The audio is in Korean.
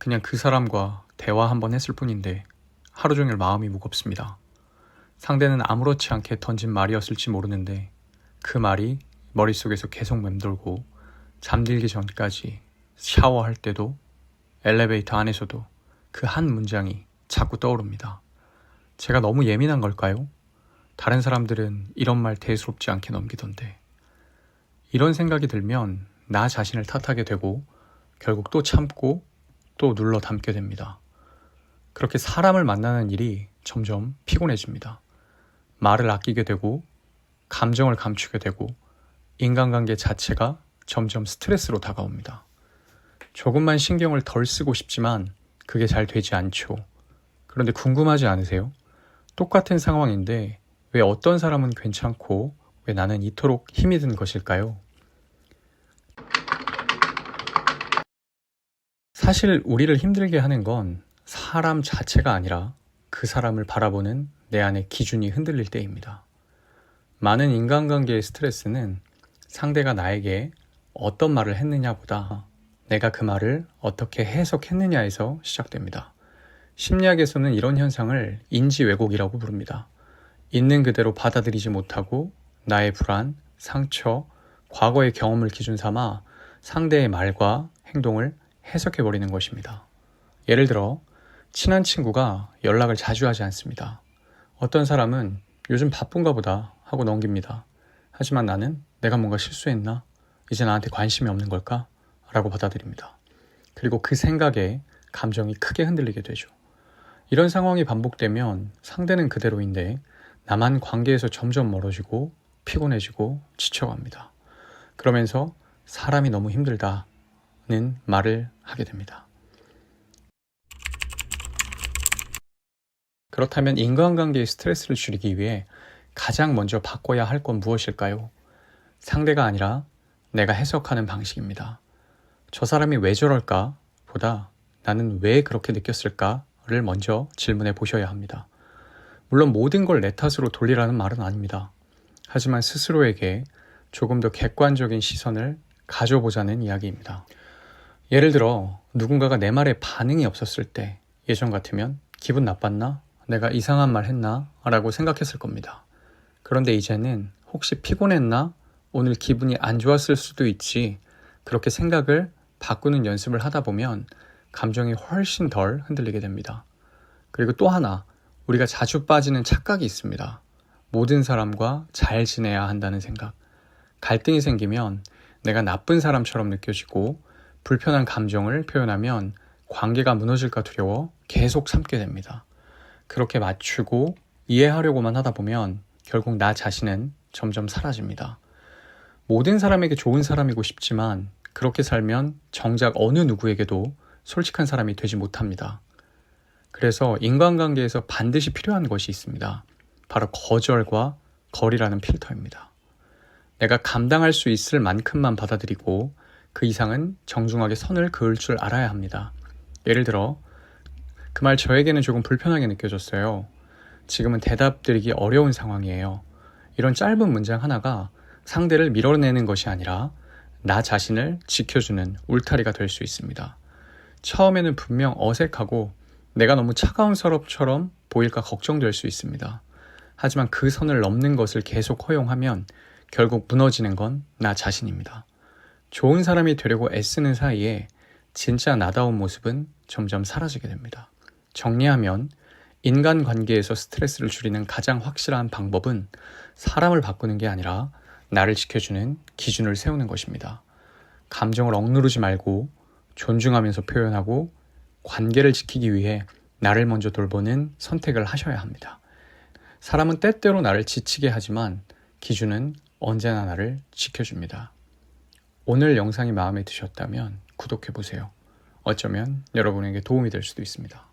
그냥 그 사람과 대화 한번 했을 뿐인데 하루 종일 마음이 무겁습니다. 상대는 아무렇지 않게 던진 말이었을지 모르는데 그 말이 머릿속에서 계속 맴돌고 잠들기 전까지 샤워할 때도 엘리베이터 안에서도 그 한 문장이 자꾸 떠오릅니다. 제가 너무 예민한 걸까요? 다른 사람들은 이런 말 대수롭지 않게 넘기던데. 이런 생각이 들면 나 자신을 탓하게 되고 결국 또 참고 또 눌러 담게 됩니다. 그렇게 사람을 만나는 일이 점점 피곤해집니다. 말을 아끼게 되고 감정을 감추게 되고 인간관계 자체가 점점 스트레스로 다가옵니다. 조금만 신경을 덜 쓰고 싶지만 그게 잘 되지 않죠. 그런데 궁금하지 않으세요? 똑같은 상황인데 왜 어떤 사람은 괜찮고 왜 나는 이토록 힘이 든 것일까요? 사실 우리를 힘들게 하는 건 사람 자체가 아니라 그 사람을 바라보는 내 안의 기준이 흔들릴 때입니다. 많은 인간관계의 스트레스는 상대가 나에게 어떤 말을 했느냐보다 내가 그 말을 어떻게 해석했느냐에서 시작됩니다. 심리학에서는 이런 현상을 인지 왜곡이라고 부릅니다. 있는 그대로 받아들이지 못하고 나의 불안, 상처, 과거의 경험을 기준 삼아 상대의 말과 행동을 해석해버리는 것입니다. 예를 들어 친한 친구가 연락을 자주 하지 않습니다. 어떤 사람은 요즘 바쁜가 보다 하고 넘깁니다. 하지만 나는 내가 뭔가 실수했나? 이제 나한테 관심이 없는 걸까? 라고 받아들입니다. 그리고 그 생각에 감정이 크게 흔들리게 되죠. 이런 상황이 반복되면 상대는 그대로인데 나만 관계에서 점점 멀어지고 피곤해지고 지쳐갑니다. 그러면서 사람이 너무 힘들다는 말을 하게 됩니다. 그렇다면 인간관계의 스트레스를 줄이기 위해 가장 먼저 바꿔야 할 건 무엇일까요? 상대가 아니라 내가 해석하는 방식입니다. 저 사람이 왜 저럴까? 보다 나는 왜 그렇게 느꼈을까를 먼저 질문해 보셔야 합니다. 물론 모든 걸 내 탓으로 돌리라는 말은 아닙니다. 하지만 스스로에게 조금 더 객관적인 시선을 가져보자는 이야기입니다. 예를 들어 누군가가 내 말에 반응이 없었을 때 예전 같으면 기분 나빴나? 내가 이상한 말 했나? 라고 생각했을 겁니다. 그런데 이제는 혹시 피곤했나? 오늘 기분이 안 좋았을 수도 있지. 그렇게 생각을 바꾸는 연습을 하다 보면 감정이 훨씬 덜 흔들리게 됩니다. 그리고 또 하나, 우리가 자주 빠지는 착각이 있습니다. 모든 사람과 잘 지내야 한다는 생각. 갈등이 생기면 내가 나쁜 사람처럼 느껴지고 불편한 감정을 표현하면 관계가 무너질까 두려워 계속 참게 됩니다. 그렇게 맞추고 이해하려고만 하다 보면 결국 나 자신은 점점 사라집니다. 모든 사람에게 좋은 사람이고 싶지만 그렇게 살면 정작 어느 누구에게도 솔직한 사람이 되지 못합니다. 그래서 인간관계에서 반드시 필요한 것이 있습니다. 바로 거절과 거리라는 필터입니다. 내가 감당할 수 있을 만큼만 받아들이고 그 이상은 정중하게 선을 그을 줄 알아야 합니다. 예를 들어 그 말 저에게는 조금 불편하게 느껴졌어요. 지금은 대답 드리기 어려운 상황이에요. 이런 짧은 문장 하나가 상대를 밀어내는 것이 아니라 나 자신을 지켜주는 울타리가 될 수 있습니다. 처음에는 분명 어색하고 내가 너무 차가운 서럽처럼 보일까 걱정될 수 있습니다. 하지만 그 선을 넘는 것을 계속 허용하면 결국 무너지는 건 나 자신입니다. 좋은 사람이 되려고 애쓰는 사이에 진짜 나다운 모습은 점점 사라지게 됩니다. 정리하면 인간관계에서 스트레스를 줄이는 가장 확실한 방법은 사람을 바꾸는 게 아니라 나를 지켜주는 기준을 세우는 것입니다. 감정을 억누르지 말고 존중하면서 표현하고 관계를 지키기 위해 나를 먼저 돌보는 선택을 하셔야 합니다. 사람은 때때로 나를 지치게 하지만 기준은 언제나 나를 지켜줍니다. 오늘 영상이 마음에 드셨다면 구독해보세요. 어쩌면 여러분에게 도움이 될 수도 있습니다.